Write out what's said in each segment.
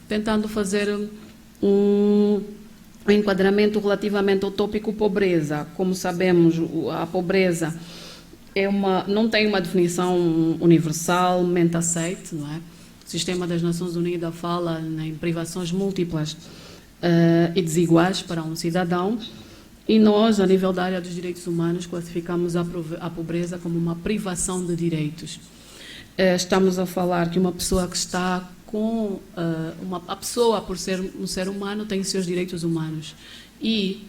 tentando fazer um enquadramento relativamente ao tópico pobreza. Como sabemos, a pobreza não tem uma definição universalmente aceite, não é? O Sistema das Nações Unidas fala em privações múltiplas e desiguais para um cidadão, e nós, a nível da área dos direitos humanos, classificamos a pobreza como uma privação de direitos. Estamos a falar que uma pessoa que está com... a pessoa, por ser um ser humano, tem seus direitos humanos. E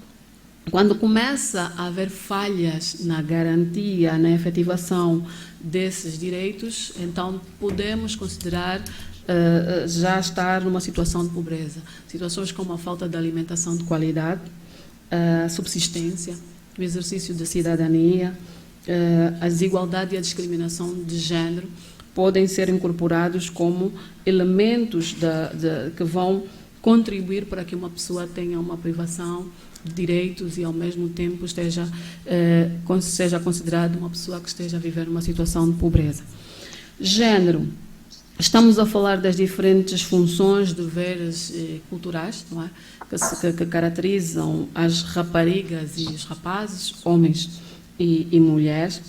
quando começa a haver falhas na garantia, na efetivação desses direitos, então podemos considerar já estar numa situação de pobreza. Situações como a falta de alimentação de qualidade, a subsistência, o exercício da cidadania, a desigualdade e a discriminação de género podem ser incorporados como elementos que vão contribuir para que uma pessoa tenha uma privação de direitos e, ao mesmo tempo, seja considerada uma pessoa que esteja a viver uma situação de pobreza. Género. Estamos a falar das diferentes funções, deveres culturais, não é? que caracterizam as raparigas e os rapazes, homens e mulheres.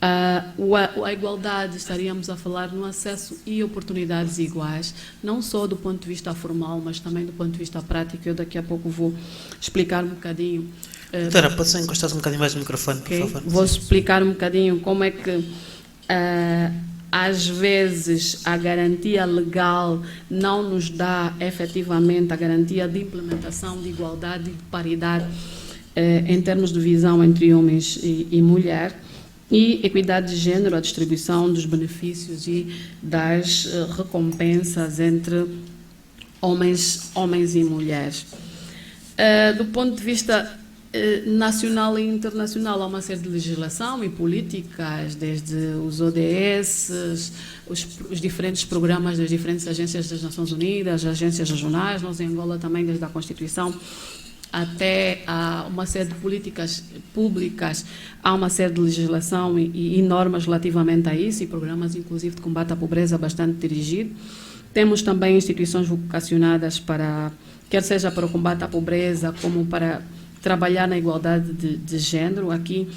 A igualdade, estaríamos a falar no acesso e oportunidades iguais, não só do ponto de vista formal, mas também do ponto de vista prático. Eu daqui a pouco vou explicar um bocadinho. Doutora, pode só encostar um bocadinho mais no microfone, por favor? Vou explicar um bocadinho como é que às vezes a garantia legal não nos dá efetivamente a garantia de implementação de igualdade e de paridade em termos de visão entre homens e mulher, e equidade de género, a distribuição dos benefícios e das recompensas entre homens e mulheres. Do ponto de vista nacional e internacional, há uma série de legislação e políticas, desde os ODS, os diferentes programas das diferentes agências das Nações Unidas, agências regionais. Nós em Angola também, desde a Constituição até uma série de políticas públicas, há uma série de legislação e normas relativamente a isso, e programas inclusive de combate à pobreza bastante dirigido. Temos também instituições vocacionadas quer seja para o combate à pobreza, como para trabalhar na igualdade de género. Aqui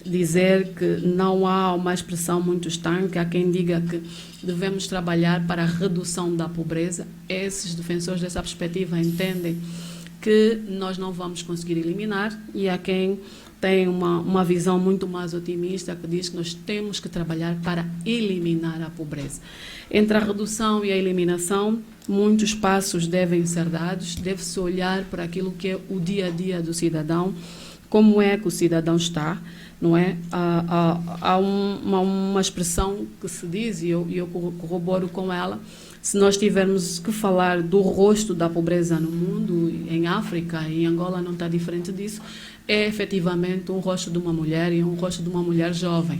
dizer que não há uma expressão muito estanque. Há quem diga que devemos trabalhar para a redução da pobreza. Esses defensores dessa perspectiva entendem que nós não vamos conseguir eliminar, e há quem tem uma visão muito mais otimista, que diz que nós temos que trabalhar para eliminar a pobreza. Entre a redução e a eliminação, muitos passos devem ser dados, deve-se olhar para aquilo que é o dia a dia do cidadão, como é que o cidadão está, não é? Há uma expressão que se diz, e eu corroboro com ela: se nós tivermos que falar do rosto da pobreza no mundo, em África, em Angola não está diferente disso, é efetivamente um rosto de uma mulher, e um rosto de uma mulher jovem.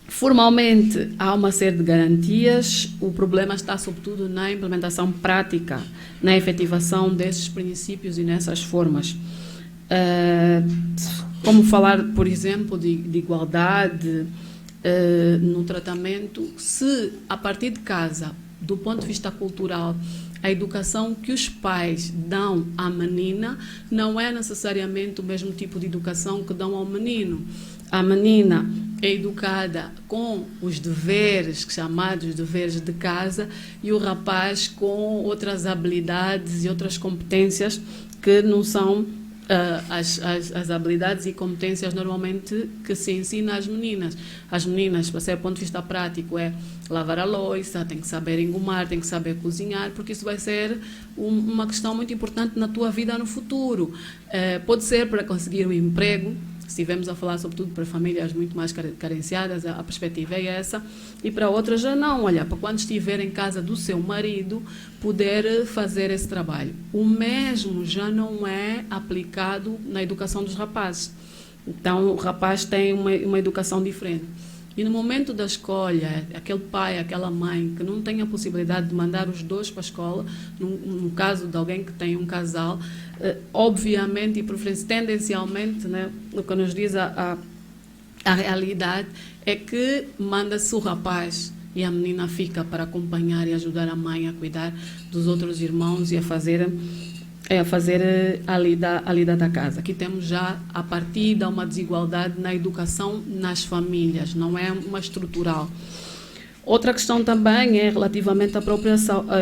Formalmente, há uma série de garantias. O problema está, sobretudo, na implementação prática, na efetivação desses princípios e nessas formas. Como falar, por exemplo, de igualdade no tratamento, se a partir de casa, do ponto de vista cultural, a educação que os pais dão à menina não é necessariamente o mesmo tipo de educação que dão ao menino. A menina é educada com os deveres, chamados deveres de casa, e o rapaz com outras habilidades e outras competências que não são as habilidades e competências normalmente que se ensina às meninas. As meninas, para ser do ponto de vista prático, é lavar a louça, tem que saber engomar, tem que saber cozinhar, porque isso vai ser uma questão muito importante na tua vida no futuro. Pode ser para conseguir um emprego. Se estivermos a falar sobretudo para famílias muito mais carenciadas, a perspectiva é essa, e para outras já não. Olha, para quando estiver em casa do seu marido, poder fazer esse trabalho. O mesmo já não é aplicado na educação dos rapazes. Então, o rapaz tem uma educação diferente. E no momento da escolha, aquele pai, aquela mãe que não tem a possibilidade de mandar os dois para a escola, no caso de alguém que tem um casal, obviamente e tendencialmente, né, o que nos diz a realidade é que manda-se o rapaz e a menina fica para acompanhar e ajudar a mãe a cuidar dos outros irmãos e a fazer a lida da casa. Aqui temos já a partida uma desigualdade na educação nas famílias, não é uma estrutural. Outra questão também é relativamente à própria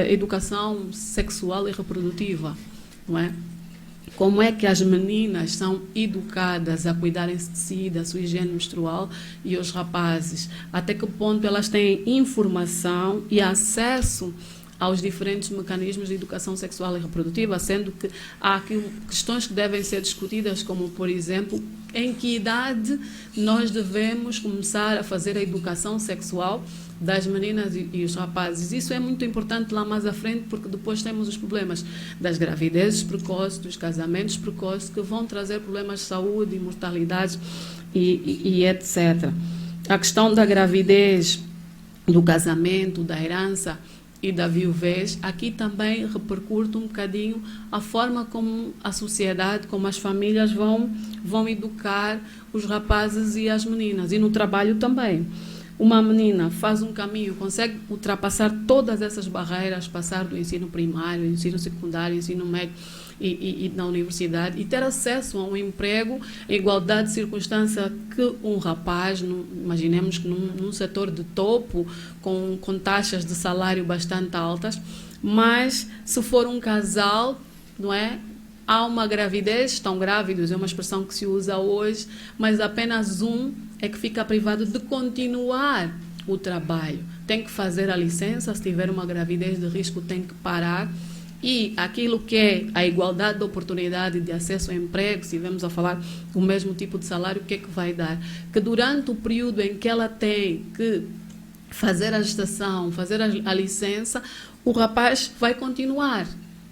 educação sexual e reprodutiva, não é? Como é que as meninas são educadas a cuidarem-se de si, da sua higiene menstrual, e os rapazes? Até que ponto elas têm informação e acesso aos diferentes mecanismos de educação sexual e reprodutiva, sendo que há aqui questões que devem ser discutidas, como, por exemplo, em que idade nós devemos começar a fazer a educação sexual das meninas e os rapazes. Isso é muito importante lá mais à frente, porque depois temos os problemas das gravidezes precoces, dos casamentos precoces, que vão trazer problemas de saúde, mortalidade e etc. A questão da gravidez, do casamento, da herança e da viuvez, aqui também repercute um bocadinho a forma como a sociedade, como as famílias vão educar os rapazes e as meninas, e no trabalho também. Uma menina faz um caminho, consegue ultrapassar todas essas barreiras, passar do ensino primário, ensino secundário, ensino médio e na universidade, e ter acesso a um emprego em igualdade de circunstância que um rapaz, imaginemos que num setor de topo, com taxas de salário bastante altas, mas se for um casal, não é? Há uma gravidez, estão grávidos, é uma expressão que se usa hoje, mas apenas um é que fica privado de continuar o trabalho. Tem que fazer a licença, se tiver uma gravidez de risco tem que parar. E aquilo que é a igualdade de oportunidade de acesso ao emprego, se estivermos a falar do mesmo tipo de salário, o que é que vai dar? Que durante o período em que ela tem que fazer a gestação, fazer a licença, o rapaz vai continuar.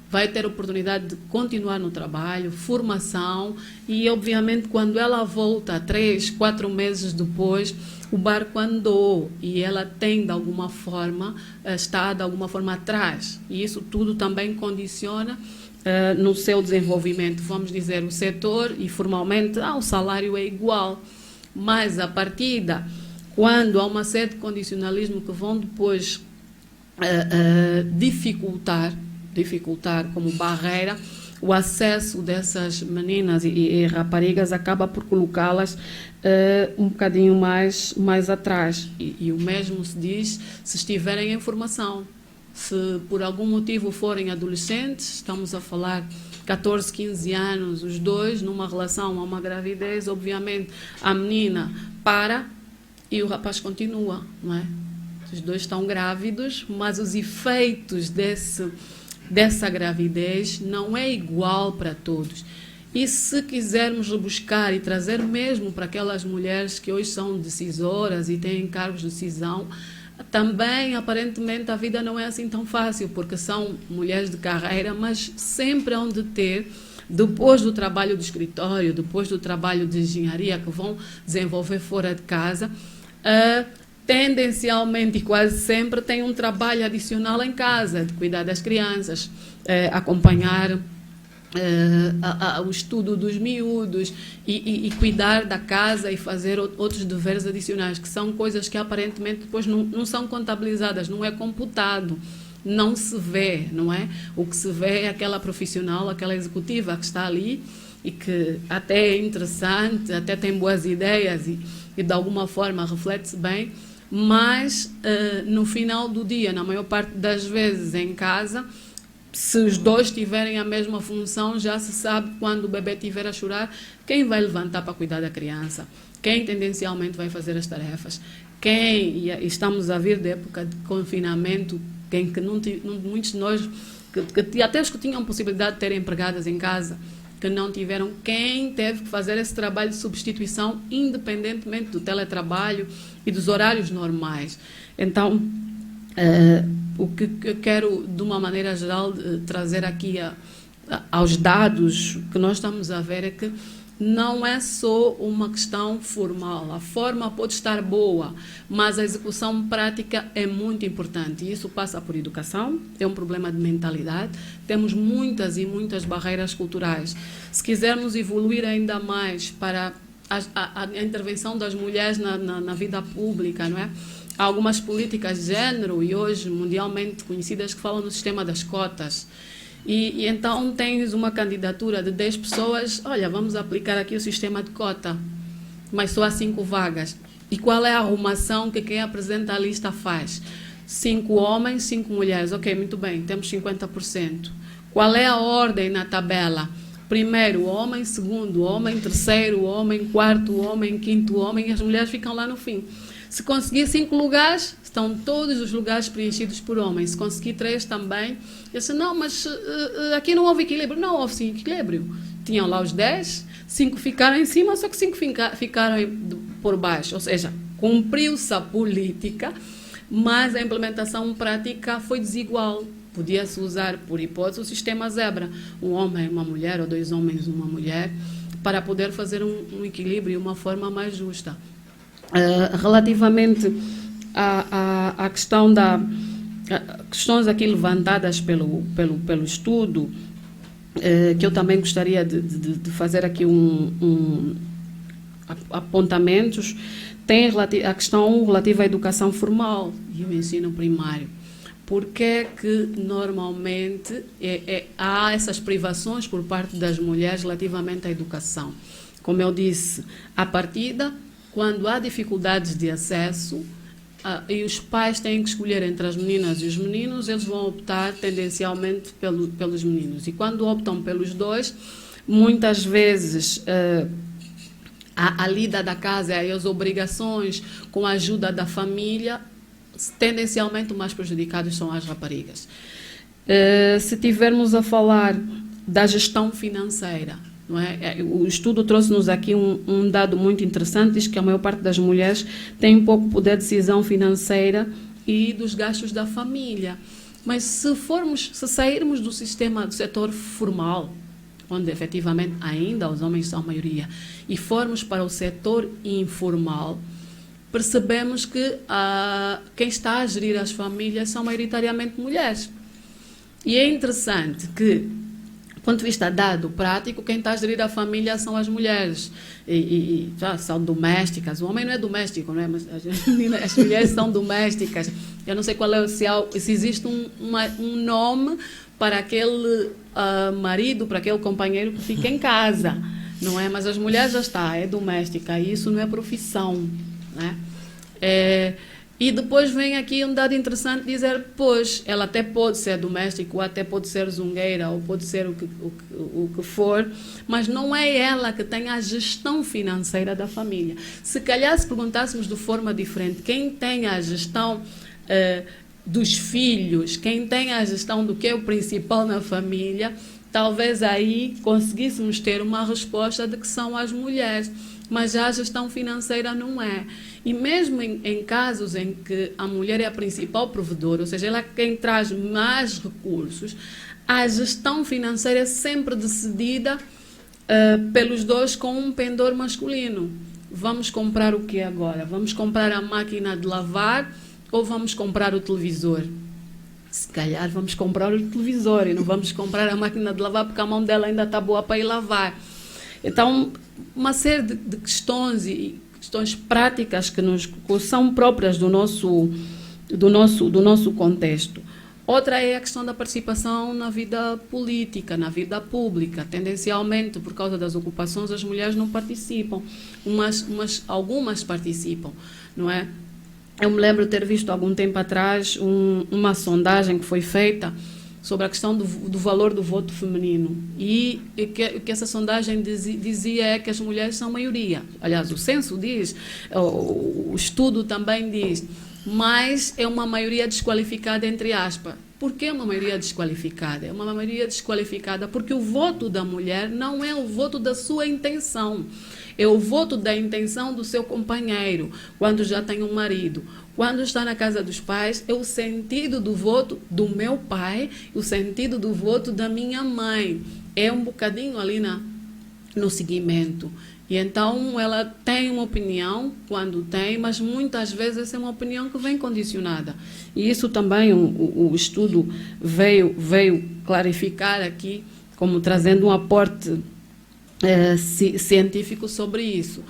Vai ter oportunidade de continuar no trabalho, formação, e obviamente quando ela volta 3, 4 meses depois, o barco andou e ela tem de alguma forma, está de alguma forma atrás, e isso tudo também condiciona no seu desenvolvimento. Vamos dizer, o setor, e formalmente o salário é igual, mas a partida, quando há uma série de condicionalismo que vão depois dificultar como barreira o acesso dessas meninas e raparigas, acaba por colocá-las um bocadinho mais atrás. E o mesmo se diz se estiverem em formação. Se por algum motivo forem adolescentes, estamos a falar 14, 15 anos, os dois numa relação, há uma gravidez, obviamente a menina para e o rapaz continua, não é? Os dois estão grávidos, mas os efeitos dessa gravidez não é igual para todos. E se quisermos rebuscar e trazer mesmo para aquelas mulheres que hoje são decisoras e têm cargos de decisão, também aparentemente a vida não é assim tão fácil, porque são mulheres de carreira, mas sempre hão de ter, depois do trabalho de escritório, depois do trabalho de engenharia que vão desenvolver fora de casa, tendencialmente e quase sempre tem um trabalho adicional em casa, de cuidar das crianças, acompanhar o estudo dos miúdos e cuidar da casa e fazer outros deveres adicionais, que são coisas que aparentemente depois não são contabilizadas, não é computado, não se vê, não é? O que se vê é aquela profissional, aquela executiva que está ali e que até é interessante, até tem boas ideias e de alguma forma reflete-se bem, mas no final do dia, na maior parte das vezes em casa, se os dois tiverem a mesma função, já se sabe quando o bebê estiver a chorar, quem vai levantar para cuidar da criança, quem tendencialmente vai fazer as tarefas, e estamos a vir da época de confinamento, em que muitos de nós, até os que tinham possibilidade de ter empregadas em casa, que não tiveram, quem teve que fazer esse trabalho de substituição, independentemente do teletrabalho e dos horários normais. Então, o que eu quero, de uma maneira geral, trazer aqui aos dados que nós estamos a ver é que não é só uma questão formal. A forma pode estar boa, mas a execução prática é muito importante. E isso passa por educação, é um problema de mentalidade. Temos muitas e muitas barreiras culturais. Se quisermos evoluir ainda mais para a intervenção das mulheres na vida pública, não é? há algumas políticas de género, e hoje mundialmente conhecidas, que falam no sistema das cotas. E então tens uma candidatura de 10 pessoas, olha, vamos aplicar aqui o sistema de cota, mas só há 5 vagas. E qual é a arrumação que quem apresenta a lista faz? 5 homens, 5 mulheres. Ok, muito bem, temos 50%. Qual é a ordem na tabela? Primeiro homem, segundo homem, terceiro homem, quarto homem, quinto homem, e as mulheres ficam lá no fim. Se conseguir 5 lugares, estão todos os lugares preenchidos por homens. Se conseguir 3 também. Eu disse, não, mas aqui não houve equilíbrio. Não houve sim equilíbrio. Tinham lá os 10, 5 ficaram em cima, só que 5 ficaram por baixo. Ou seja, cumpriu-se a política, mas a implementação prática foi desigual. Podia-se usar, por hipótese, o sistema zebra. Um homem, uma mulher, ou 2 homens, uma mulher, para poder fazer um equilíbrio e uma forma mais justa. Relativamente à questão questões aqui levantadas pelo estudo, que eu também gostaria de fazer aqui apontamentos, tem a questão relativa à educação formal e o ensino primário. Porque é que normalmente há essas privações por parte das mulheres relativamente à educação? Como eu disse, à partida, quando há dificuldades de acesso e os pais têm que escolher entre as meninas e os meninos, eles vão optar tendencialmente pelos meninos. E quando optam pelos dois, muitas vezes a lida da casa e as obrigações com a ajuda da família, tendencialmente os mais prejudicados são as raparigas. Se tivermos a falar da gestão financeira, não é? O estudo trouxe-nos aqui um dado muito interessante, diz que a maior parte das mulheres tem pouco poder de decisão financeira e dos gastos da família. Mas se sairmos do setor formal, onde efetivamente ainda os homens são a maioria, e formos para o setor informal, percebemos que quem está a gerir as famílias são maioritariamente mulheres. E é interessante que, do ponto de vista dado prático, quem está a gerir a família são as mulheres. E já são domésticas. O homem não é doméstico, não é? Mas as mulheres são domésticas. Eu não sei qual é se existe um nome para aquele marido, para aquele companheiro que fica em casa, não é? Mas as mulheres já está, é doméstica. E isso não é profissão, né? E depois vem aqui um dado interessante dizer, pois, ela até pode ser doméstica, ou até pode ser zungueira, ou pode ser o que for, mas não é ela que tem a gestão financeira da família. Se calhar, se perguntássemos de forma diferente, quem tem a gestão dos filhos, quem tem a gestão do que é o principal na família, talvez aí conseguíssemos ter uma resposta de que são as mulheres. Mas já a gestão financeira não é. E mesmo em casos em que a mulher é a principal provedora, ou seja, ela é quem traz mais recursos, a gestão financeira é sempre decidida pelos dois com um pendor masculino. Vamos comprar o que agora? Vamos comprar a máquina de lavar ou vamos comprar o televisor? Se calhar vamos comprar o televisor e não vamos comprar a máquina de lavar porque a mão dela ainda está boa para ir lavar. Então, uma série de questões e questões práticas que são próprias do nosso contexto. Outra é a questão da participação na vida política, na vida pública. Tendencialmente, por causa das ocupações, as mulheres não participam, algumas participam, não é? Eu me lembro de ter visto há algum tempo atrás uma sondagem que foi feita sobre a questão do valor do voto feminino. E que essa sondagem dizia é que as mulheres são maioria. Aliás, o censo diz, o estudo também diz, mas é uma maioria desqualificada, entre aspas. Por que uma maioria desqualificada? É uma maioria desqualificada porque o voto da mulher não é o voto da sua intenção. É o voto da intenção do seu companheiro, quando já tem um marido. Quando está na casa dos pais, é o sentido do voto do meu pai, o sentido do voto da minha mãe. É um bocadinho ali no seguimento. E então ela tem uma opinião, quando tem, mas muitas vezes essa é uma opinião que vem condicionada. E isso também o estudo veio clarificar aqui, como trazendo um aporte científico sobre isso.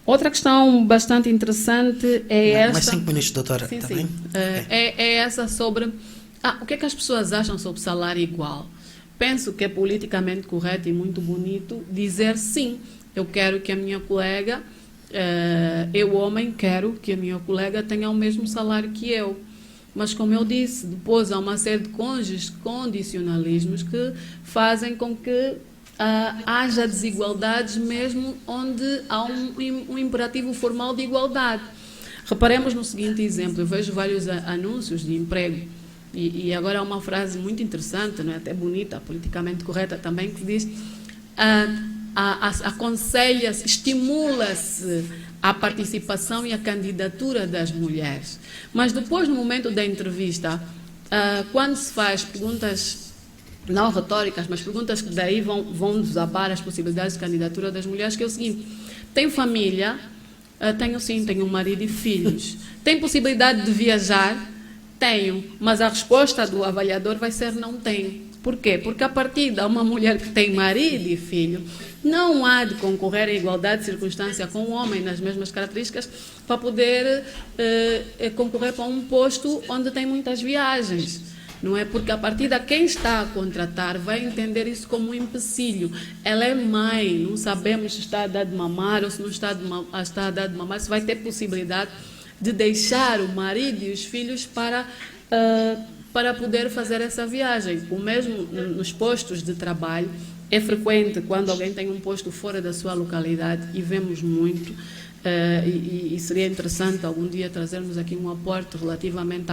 Outra questão bastante interessante é esta... Mais 5 minutos, doutora, sim, também? sim. É essa sobre... o que é que as pessoas acham sobre salário igual? Penso que é politicamente correto e muito bonito dizer sim, eu quero que a minha colega, eu homem, quero que a minha colega tenha o mesmo salário que eu. Mas, como eu disse, depois há uma série de condicionalismos que fazem com que haja desigualdades mesmo onde há um imperativo formal de igualdade. Reparemos no seguinte exemplo, eu vejo vários anúncios de emprego e agora há uma frase muito interessante, não é? Até bonita, politicamente correta também, que diz aconselha-se, estimula-se a participação e a candidatura das mulheres. Mas depois, no momento da entrevista, quando se faz perguntas não retóricas, mas perguntas que daí vão desabrar as possibilidades de candidatura das mulheres, que é o seguinte: tem família? Tenho um marido e filhos. Tem possibilidade de viajar? Tenho, mas a resposta do avaliador vai ser não tenho. Por quê? Porque a partir de uma mulher que tem marido e filho, não há de concorrer em igualdade de circunstância com o homem nas mesmas características para poder concorrer para um posto onde tem muitas viagens. Não é? Porque a partir de quem está a contratar vai entender isso como um empecilho. Ela é mãe, não sabemos se está a dar de mamar ou se não está a dar de mamar, se vai ter possibilidade de deixar o marido e os filhos para poder fazer essa viagem. O mesmo nos postos de trabalho. É frequente quando alguém tem um posto fora da sua localidade, e vemos muito, e seria interessante algum dia trazermos aqui um aporte relativamente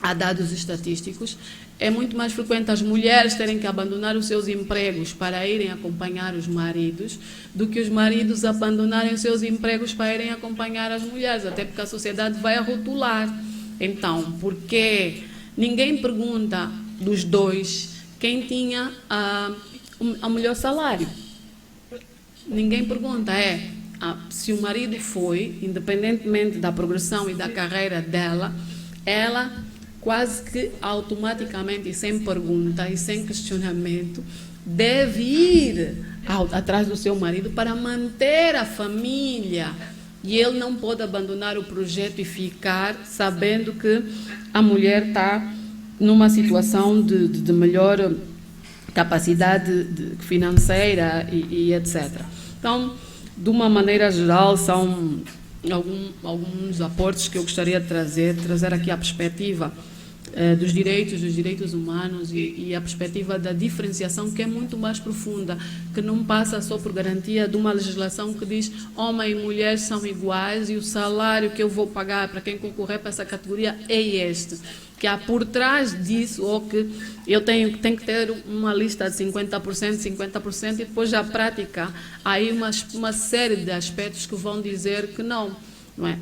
a dados estatísticos. É muito mais frequente as mulheres terem que abandonar os seus empregos para irem acompanhar os maridos do que os maridos abandonarem os seus empregos para irem acompanhar as mulheres, até porque a sociedade vai a rotular. Então, porque ninguém pergunta dos dois quem tinha o melhor salário. Ninguém pergunta, se o marido foi, independentemente da progressão e da carreira dela, ela quase que automaticamente e sem pergunta e sem questionamento deve ir atrás do seu marido para manter a família, e ele não pode abandonar o projeto e ficar sabendo que a mulher está numa situação de melhor capacidade financeira e etc. Então, de uma maneira geral, são alguns aportes que eu gostaria de trazer aqui a perspectiva dos direitos humanos e a perspectiva da diferenciação, que é muito mais profunda, que não passa só por garantia de uma legislação que diz homem e mulher são iguais e o salário que eu vou pagar para quem concorrer para essa categoria é este. Que há por trás disso, ou que eu tenho que ter uma lista de 50%, 50%, e depois já prática, há aí uma série de aspectos que vão dizer que não é?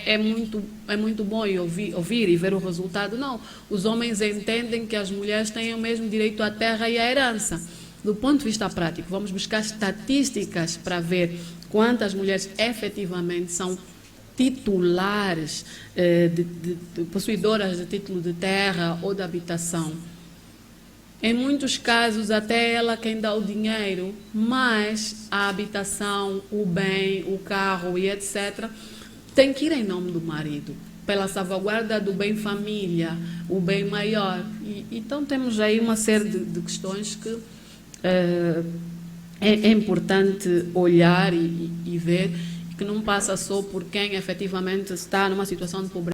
É muito bom ouvir e ver o resultado. Não, os homens entendem que as mulheres têm o mesmo direito à terra e à herança. Do ponto de vista prático, vamos buscar estatísticas para ver quantas mulheres efetivamente são titulares, possuidoras de título de terra ou de habitação. Em muitos casos, até ela quem dá o dinheiro, mas a habitação, o bem, o carro e etc., tem que ir em nome do marido, pela salvaguarda do bem família, o bem maior. Então temos aí uma série de questões que é importante olhar e ver, que não passa só por quem efetivamente está numa situação de pobreza.